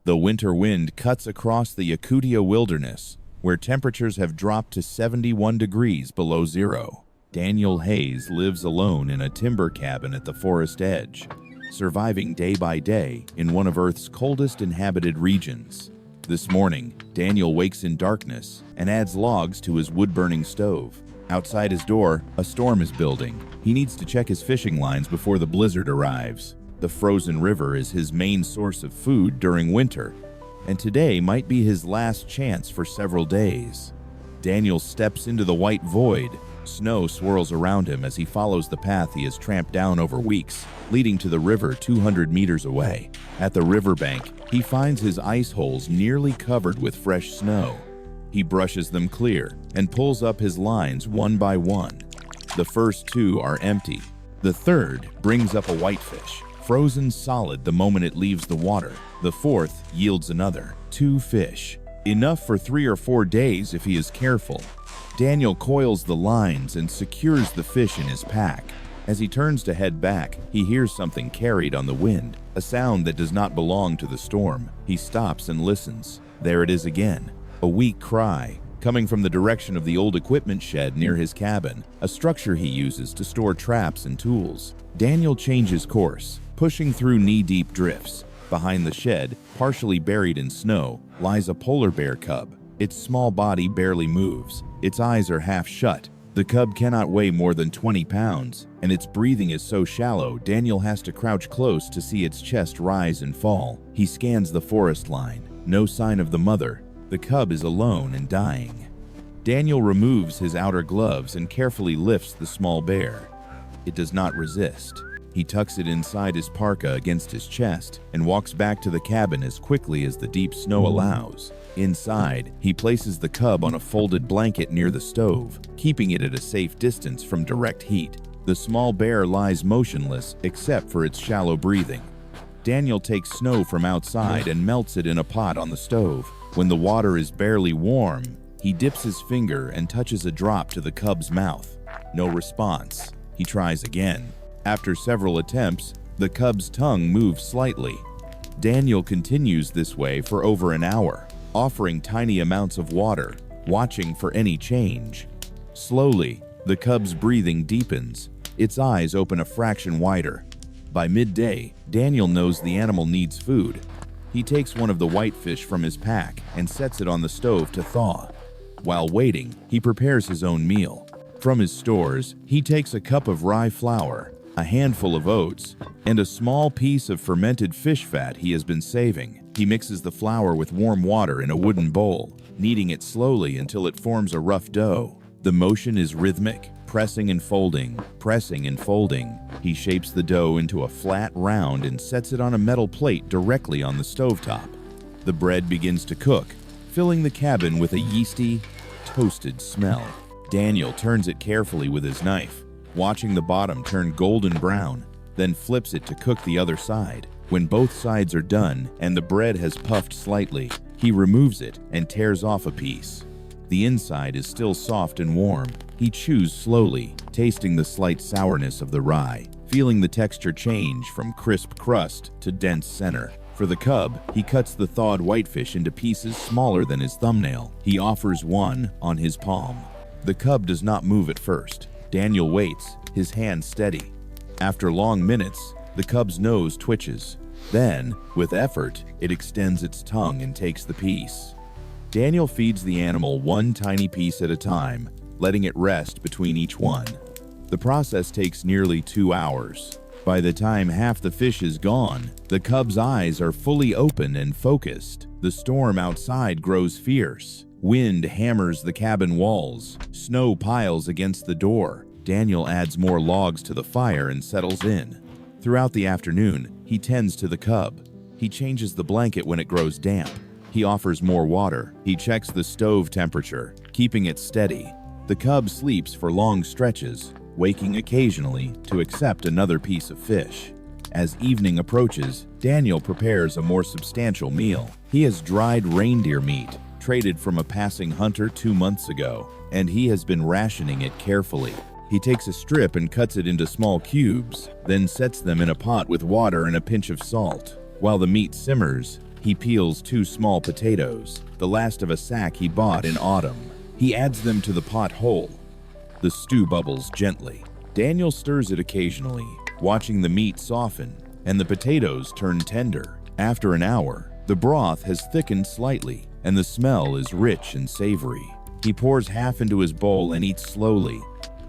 The winter wind cuts across the Yakutia wilderness, where temperatures have dropped to 71 degrees below zero. Daniel Hayes lives alone in a timber cabin at the forest edge, surviving day by day in one of Earth's coldest inhabited regions. This morning, Daniel wakes in darkness and adds logs to his wood-burning stove. Outside his door, a storm is building. He needs to check his fishing lines before the blizzard arrives. The frozen river is his main source of food during winter, and today might be his last chance for several days. Daniel steps into the white void. Snow swirls around him as he follows the path he has tramped down over weeks, leading to the river 200 meters away. At the riverbank, he finds his ice holes nearly covered with fresh snow. He brushes them clear and pulls up his lines one by one. The first two are empty. The third brings up a whitefish, frozen solid the moment it leaves the water. The fourth yields another, 2 fish, enough for 3 or 4 days if he is careful. Daniel coils the lines and secures the fish in his pack. As he turns to head back, he hears something carried on the wind, a sound that does not belong to the storm. He stops and listens. There it is again, a weak cry, coming from the direction of the old equipment shed near his cabin, a structure he uses to store traps and tools. Daniel changes course, pushing through knee-deep drifts. Behind the shed, partially buried in snow, lies a polar bear cub. Its small body barely moves. Its eyes are half shut. The cub cannot weigh more than 20 pounds, and its breathing is so shallow Daniel has to crouch close to see its chest rise and fall. He scans the forest line. No sign of the mother. The cub is alone and dying. Daniel removes his outer gloves and carefully lifts the small bear. It does not resist. He tucks it inside his parka against his chest and walks back to the cabin as quickly as the deep snow allows. Inside, he places the cub on a folded blanket near the stove, keeping it at a safe distance from direct heat. The small bear lies motionless except for its shallow breathing. Daniel takes snow from outside and melts it in a pot on the stove. When the water is barely warm, he dips his finger and touches a drop to the cub's mouth. No response. He tries again. After several attempts, the cub's tongue moves slightly. Daniel continues this way for over an hour, offering tiny amounts of water, watching for any change. Slowly, the cub's breathing deepens. Its eyes open a fraction wider. By midday, Daniel knows the animal needs food. He takes one of the whitefish from his pack and sets it on the stove to thaw. While waiting, he prepares his own meal. From his stores, he takes a cup of rye flour, a handful of oats, and a small piece of fermented fish fat he has been saving. He mixes the flour with warm water in a wooden bowl, kneading it slowly until it forms a rough dough. The motion is rhythmic, pressing and folding, pressing and folding. He shapes the dough into a flat round and sets it on a metal plate directly on the stovetop. The bread begins to cook, filling the cabin with a yeasty, toasted smell. Daniel turns it carefully with his knife, watching the bottom turn golden brown, then flips it to cook the other side. When both sides are done and the bread has puffed slightly, he removes it and tears off a piece. The inside is still soft and warm. He chews slowly, tasting the slight sourness of the rye, feeling the texture change from crisp crust to dense center. For the cub, he cuts the thawed whitefish into pieces smaller than his thumbnail. He offers one on his palm. The cub does not move at first. Daniel waits, his hand steady. After long minutes, the cub's nose twitches. Then, with effort, it extends its tongue and takes the piece. Daniel feeds the animal one tiny piece at a time, letting it rest between each one. The process takes nearly 2 hours. By the time half the fish is gone, the cub's eyes are fully open and focused. The storm outside grows fierce. Wind hammers the cabin walls. Snow piles against the door. Daniel adds more logs to the fire and settles in. Throughout the afternoon, he tends to the cub. He changes the blanket when it grows damp. He offers more water. He checks the stove temperature, keeping it steady. The cub sleeps for long stretches, waking occasionally to accept another piece of fish. As evening approaches, Daniel prepares a more substantial meal. He has dried reindeer meat, traded from a passing hunter 2 months ago, and he has been rationing it carefully. He takes a strip and cuts it into small cubes, then sets them in a pot with water and a pinch of salt. While the meat simmers, He peels 2 small potatoes, the last of a sack he bought in autumn. He adds them to the pot whole. The stew bubbles gently. Daniel stirs it occasionally, watching the meat soften and the potatoes turn tender. After an hour, the broth has thickened slightly and the smell is rich and savory. He pours half into his bowl and eats slowly,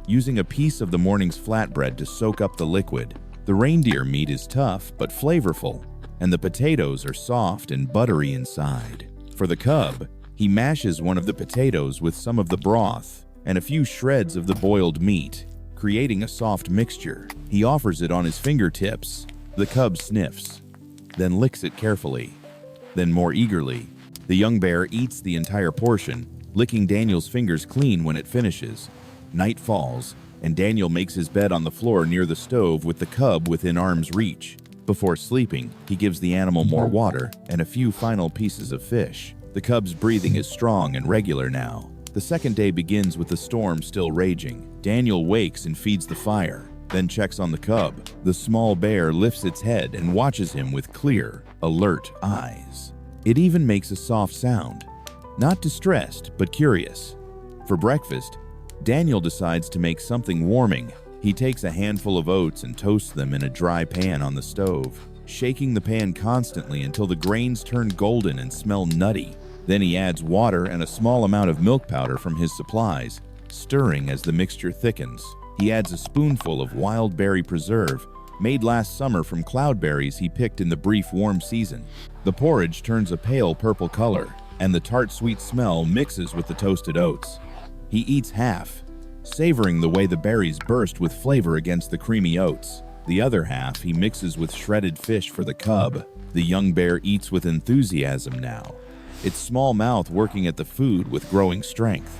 using a piece of the morning's flatbread to soak up the liquid. The reindeer meat is tough but flavorful, and the potatoes are soft and buttery inside. For the cub, he mashes one of the potatoes with some of the broth and a few shreds of the boiled meat, creating a soft mixture. He offers it on his fingertips. The cub sniffs, then licks it carefully. Then more eagerly, the young bear eats the entire portion, licking Daniel's fingers clean when it finishes. Night falls, and Daniel makes his bed on the floor near the stove with the cub within arm's reach. Before sleeping, he gives the animal more water and a few final pieces of fish. The cub's breathing is strong and regular now. The second day begins with the storm still raging. Daniel wakes and feeds the fire, then checks on the cub. The small bear lifts its head and watches him with clear, alert eyes. It even makes a soft sound, not distressed, but curious. For breakfast, Daniel decides to make something warming. He takes a handful of oats and toasts them in a dry pan on the stove, shaking the pan constantly until the grains turn golden and smell nutty. Then he adds water and a small amount of milk powder from his supplies, stirring as the mixture thickens. He adds a spoonful of wild berry preserve, made last summer from cloudberries he picked in the brief warm season. The porridge turns a pale purple color, and the tart sweet smell mixes with the toasted oats. He eats half, savoring the way the berries burst with flavor against the creamy oats. The other half he mixes with shredded fish for the cub. The young bear eats with enthusiasm now, its small mouth working at the food with growing strength.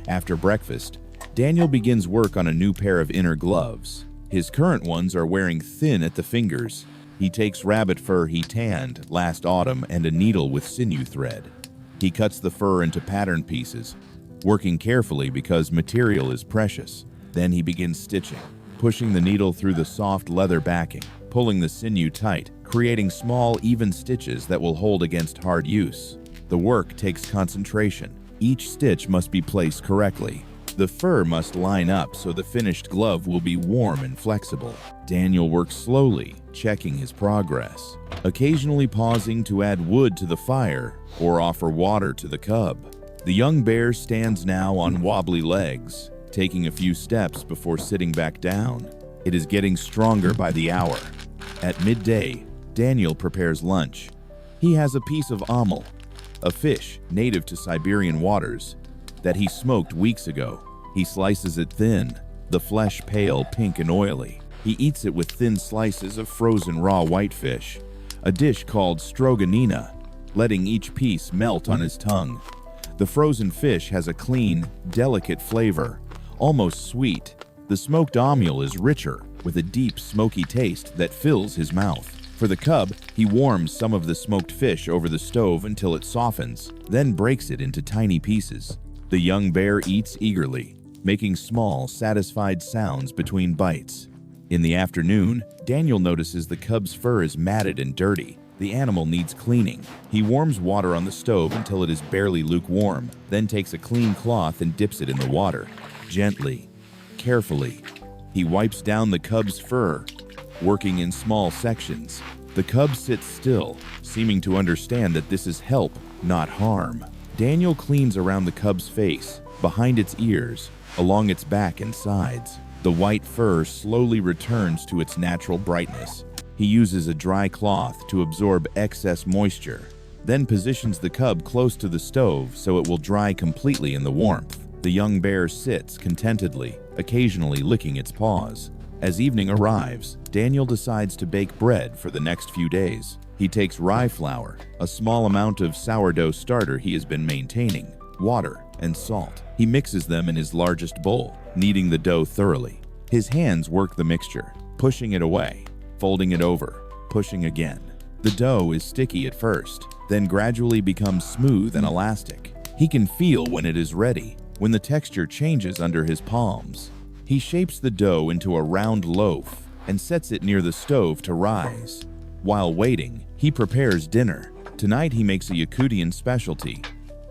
After breakfast, Daniel begins work on a new pair of inner gloves. His current ones are wearing thin at the fingers. He takes rabbit fur he tanned last autumn and a needle with sinew thread. He cuts the fur into pattern pieces, working carefully because material is precious. Then he begins stitching, pushing the needle through the soft leather backing, pulling the sinew tight, creating small, even stitches that will hold against hard use. The work takes concentration. Each stitch must be placed correctly. The fur must line up so the finished glove will be warm and flexible. Daniel works slowly, checking his progress, occasionally pausing to add wood to the fire or offer water to the cub. The young bear stands now on wobbly legs, taking a few steps before sitting back down. It is getting stronger by the hour. At midday, Daniel prepares lunch. He has a piece of amel, a fish native to Siberian waters, that he smoked weeks ago. He slices it thin, the flesh pale, pink, and oily. He eats it with thin slices of frozen raw whitefish, a dish called stroganina, letting each piece melt on his tongue. The frozen fish has a clean, delicate flavor, almost sweet. The smoked amul is richer, with a deep, smoky taste that fills his mouth. For the cub, he warms some of the smoked fish over the stove until it softens, then breaks it into tiny pieces. The young bear eats eagerly, making small, satisfied sounds between bites. In the afternoon, Daniel notices the cub's fur is matted and dirty. The animal needs cleaning. He warms water on the stove until it is barely lukewarm, then takes a clean cloth and dips it in the water. Gently, carefully, he wipes down the cub's fur, working in small sections. The cub sits still, seeming to understand that this is help, not harm. Daniel cleans around the cub's face, behind its ears, along its back and sides. The white fur slowly returns to its natural brightness. He uses a dry cloth to absorb excess moisture, then positions the cub close to the stove so it will dry completely in the warmth. The young bear sits contentedly, occasionally licking its paws. As evening arrives, Daniel decides to bake bread for the next few days. He takes rye flour, a small amount of sourdough starter he has been maintaining, water, and salt. He mixes them in his largest bowl, kneading the dough thoroughly. His hands work the mixture, pushing it away, folding it over, pushing again. The dough is sticky at first, then gradually becomes smooth and elastic. He can feel when it is ready, when the texture changes under his palms. He shapes the dough into a round loaf and sets it near the stove to rise. While waiting, he prepares dinner, Tonight he makes a Yakutian specialty,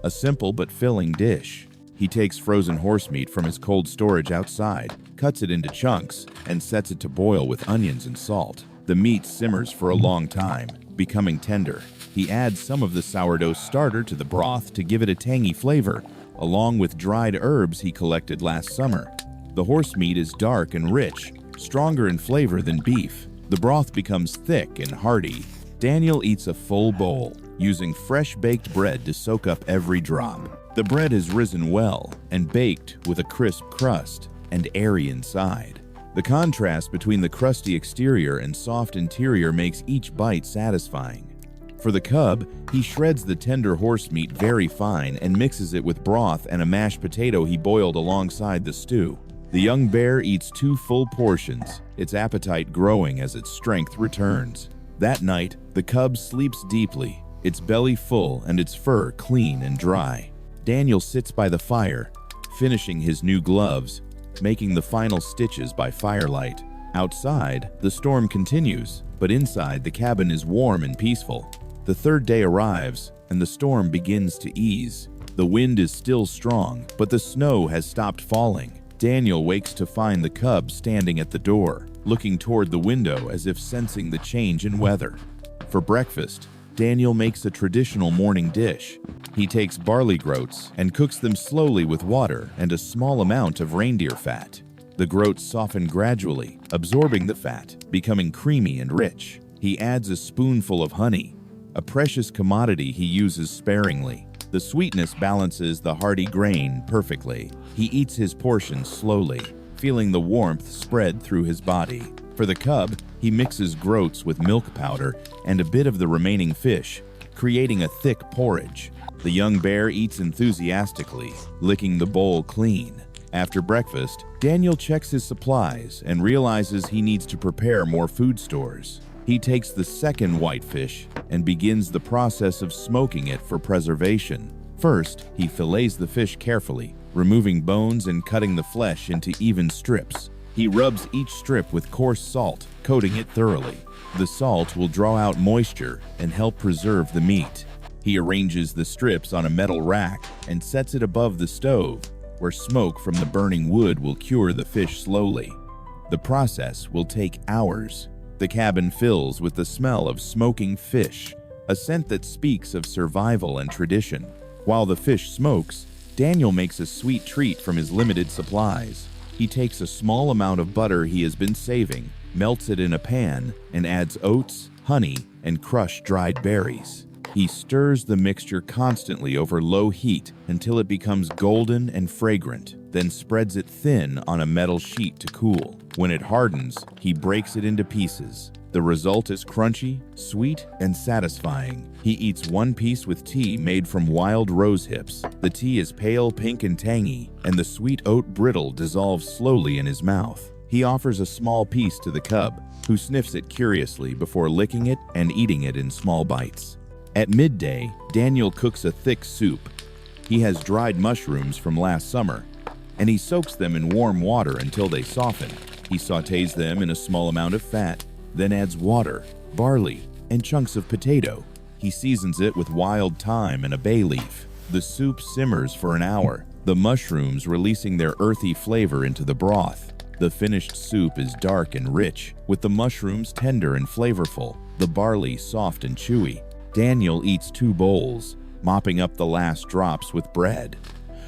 a simple but filling dish. He takes frozen horse meat from his cold storage outside, cuts it into chunks, and sets it to boil with onions and salt. The meat simmers for a long time, becoming tender. He adds some of the sourdough starter to the broth to give it a tangy flavor, along with dried herbs he collected last summer. The horse meat is dark and rich, stronger in flavor than beef. The broth becomes thick and hearty. Daniel eats a full bowl, using fresh baked bread to soak up every drop. The bread has risen well and baked with a crisp crust and airy inside. The contrast between the crusty exterior and soft interior makes each bite satisfying. For the cub, he shreds the tender horse meat very fine and mixes it with broth and a mashed potato he boiled alongside the stew. The young bear eats 2 full portions, its appetite growing as its strength returns. That night, the cub sleeps deeply, its belly full and its fur clean and dry. Daniel sits by the fire, finishing his new gloves, making the final stitches by firelight. Outside, the storm continues, but inside the cabin is warm and peaceful. The third day arrives, and the storm begins to ease. The wind is still strong, but the snow has stopped falling. Daniel wakes to find the cub standing at the door, looking toward the window as if sensing the change in weather. For breakfast, Daniel makes a traditional morning dish. He takes barley groats and cooks them slowly with water and a small amount of reindeer fat. The groats soften gradually, absorbing the fat, becoming creamy and rich. He adds a spoonful of honey, a precious commodity he uses sparingly. The sweetness balances the hearty grain perfectly. He eats his portion slowly, feeling the warmth spread through his body. For the cub, he mixes groats with milk powder and a bit of the remaining fish, creating a thick porridge. The young bear eats enthusiastically, licking the bowl clean. After breakfast, Daniel checks his supplies and realizes he needs to prepare more food stores. He takes the second whitefish and begins the process of smoking it for preservation. First, he fillets the fish carefully, removing bones and cutting the flesh into even strips. He rubs each strip with coarse salt, coating it thoroughly. The salt will draw out moisture and help preserve the meat. He arranges the strips on a metal rack and sets it above the stove, where smoke from the burning wood will cure the fish slowly. The process will take hours. The cabin fills with the smell of smoking fish, a scent that speaks of survival and tradition. While the fish smokes, Daniel makes a sweet treat from his limited supplies. He takes a small amount of butter he has been saving, melts it in a pan, and adds oats, honey, and crushed dried berries. He stirs the mixture constantly over low heat until it becomes golden and fragrant, then spreads it thin on a metal sheet to cool. When it hardens, he breaks it into pieces. The result is crunchy, sweet, and satisfying. He eats one piece with tea made from wild rose hips. The tea is pale pink and tangy, and the sweet oat brittle dissolves slowly in his mouth. He offers a small piece to the cub, who sniffs it curiously before licking it and eating it in small bites. At midday, Daniel cooks a thick soup. He has dried mushrooms from last summer, and he soaks them in warm water until they soften. He sautés them in a small amount of fat, then adds water, barley, and chunks of potato. He seasons it with wild thyme and a bay leaf. The soup simmers for an hour, the mushrooms releasing their earthy flavor into the broth. The finished soup is dark and rich, with the mushrooms tender and flavorful, the barley soft and chewy. Daniel eats 2 bowls, mopping up the last drops with bread.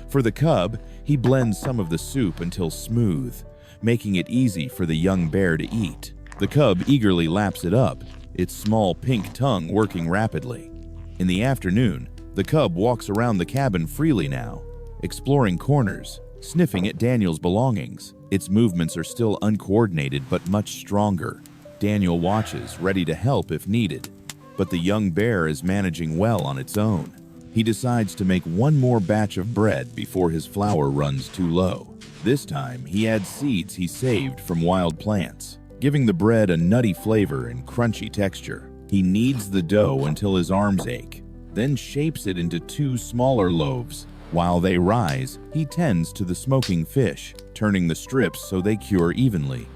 For the cub, he blends some of the soup until smooth, making it easy for the young bear to eat. The cub eagerly laps it up, its small pink tongue working rapidly. In the afternoon, the cub walks around the cabin freely now, exploring corners, sniffing at Daniel's belongings. Its movements are still uncoordinated but much stronger. Daniel watches, ready to help if needed, but the young bear is managing well on its own. He decides to make one more batch of bread before his flour runs too low. This time, he adds seeds he saved from wild plants, giving the bread a nutty flavor and crunchy texture. He kneads the dough until his arms ache, then shapes it into 2 smaller loaves. While they rise, he tends to the smoking fish, turning the strips so they cure evenly.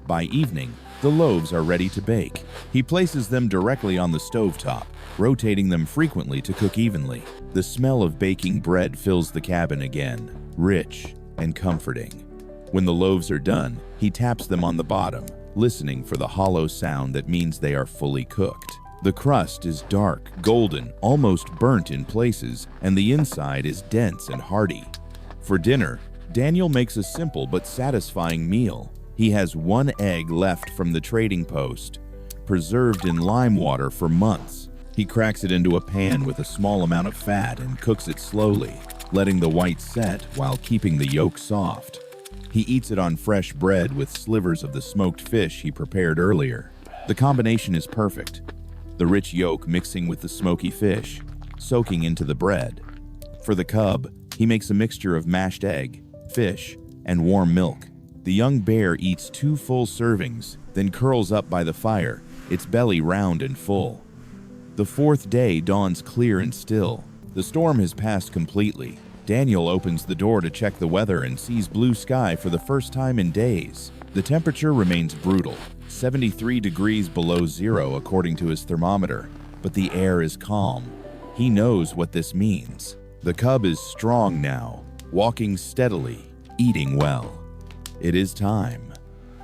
By evening, The loaves are ready to bake. He places them directly on the stovetop, rotating them frequently to cook evenly. The smell of baking bread fills the cabin again, rich and comforting. When the loaves are done, he taps them on the bottom, listening for the hollow sound that means they are fully cooked. The crust is dark, golden, almost burnt in places, and the inside is dense and hearty. For dinner, Daniel makes a simple but satisfying meal. He has one egg left from the trading post, preserved in lime water for months. He cracks it into a pan with a small amount of fat and cooks it slowly, letting the white set while keeping the yolk soft. He eats it on fresh bread with slivers of the smoked fish he prepared earlier. The combination is perfect. The rich yolk mixing with the smoky fish, soaking into the bread. For the cub, he makes a mixture of mashed egg, fish, and warm milk. The young bear eats 2 full servings, then curls up by the fire, its belly round and full. The 4th day dawns clear and still. The storm has passed completely. Daniel opens the door to check the weather and sees blue sky for the first time in days. The temperature remains brutal, 73 degrees below zero according to his thermometer, but the air is calm. He knows what this means. The cub is strong now, walking steadily, eating well. It is time.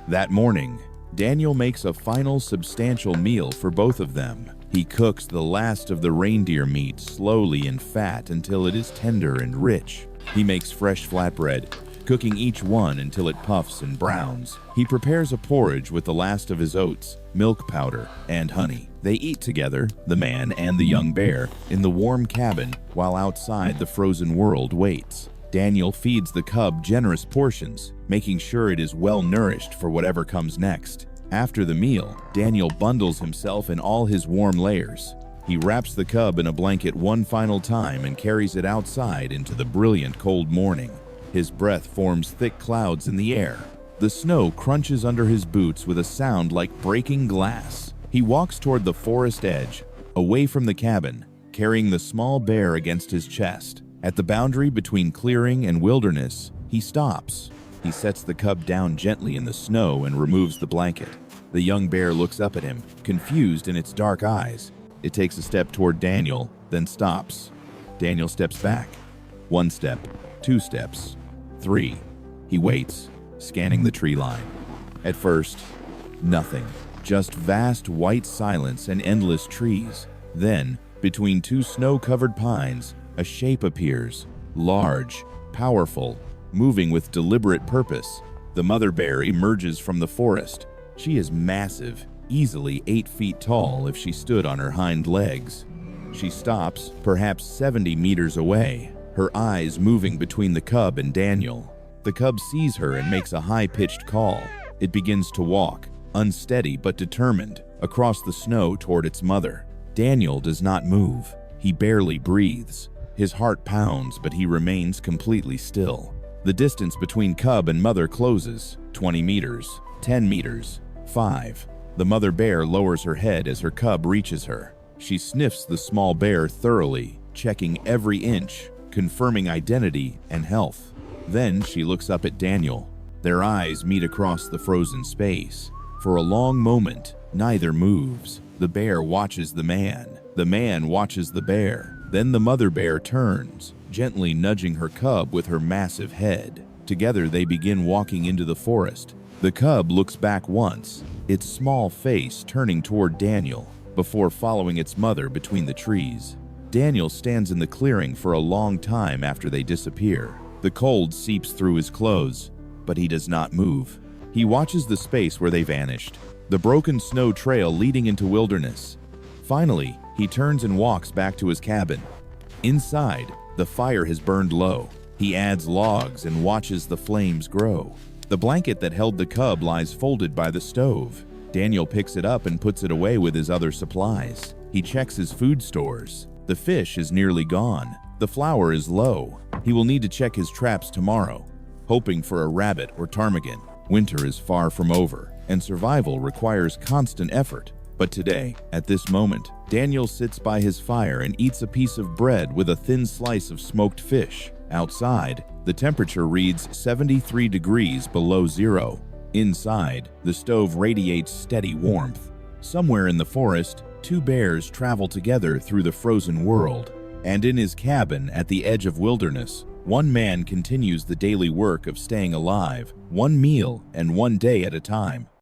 That morning, Daniel makes a final substantial meal for both of them. He cooks the last of the reindeer meat slowly in fat until it is tender and rich. He makes fresh flatbread, cooking each one until it puffs and browns. He prepares a porridge with the last of his oats, milk powder, and honey. They eat together, the man and the young bear, in the warm cabin, while outside the frozen world waits. Daniel feeds the cub generous portions, making sure it is well nourished for whatever comes next. After the meal, Daniel bundles himself in all his warm layers. He wraps the cub in a blanket one final time and carries it outside into the brilliant cold morning. His breath forms thick clouds in the air. The snow crunches under his boots with a sound like breaking glass. He walks toward the forest edge, away from the cabin, carrying the small bear against his chest. At the boundary between clearing and wilderness, he stops. He sets the cub down gently in the snow and removes the blanket. The young bear looks up at him, confused in its dark eyes. It takes a step toward Daniel, then stops. Daniel steps back. 1 step, 2 steps, 3. He waits, scanning the tree line. At first, nothing. Just vast white silence and endless trees. Then, between 2 snow-covered pines, a shape appears, large, powerful, moving with deliberate purpose. The mother bear emerges from the forest. She is massive, easily 8 feet tall if she stood on her hind legs. She stops, perhaps 70 meters away, her eyes moving between the cub and Daniel. The cub sees her and makes a high-pitched call. It begins to walk, unsteady but determined, across the snow toward its mother. Daniel does not move. He barely breathes. His heart pounds, but he remains completely still. The distance between cub and mother closes, 20 meters, 10 meters, 5. The mother bear lowers her head as her cub reaches her. She sniffs the small bear thoroughly, checking every inch, confirming identity and health. Then she looks up at Daniel. Their eyes meet across the frozen space. For a long moment, neither moves. The bear watches the man watches the bear. Then the mother bear turns, gently nudging her cub with her massive head. Together they begin walking into the forest. The cub looks back once, its small face turning toward Daniel, before following its mother between the trees. Daniel stands in the clearing for a long time after they disappear. The cold seeps through his clothes, but he does not move. He watches the space where they vanished, the broken snow trail leading into wilderness. Finally, he turns and walks back to his cabin. Inside, the fire has burned low. He adds logs and watches the flames grow. The blanket that held the cub lies folded by the stove. Daniel picks it up and puts it away with his other supplies. He checks his food stores. The fish is nearly gone. The flour is low. He will need to check his traps tomorrow, hoping for a rabbit or ptarmigan. Winter is far from over, and survival requires constant effort. But today, at this moment, Daniel sits by his fire and eats a piece of bread with a thin slice of smoked fish. Outside, the temperature reads 73 degrees below zero. Inside, the stove radiates steady warmth. Somewhere in the forest, two bears travel together through the frozen world. And in his cabin at the edge of wilderness, one man continues the daily work of staying alive, one meal and one day at a time.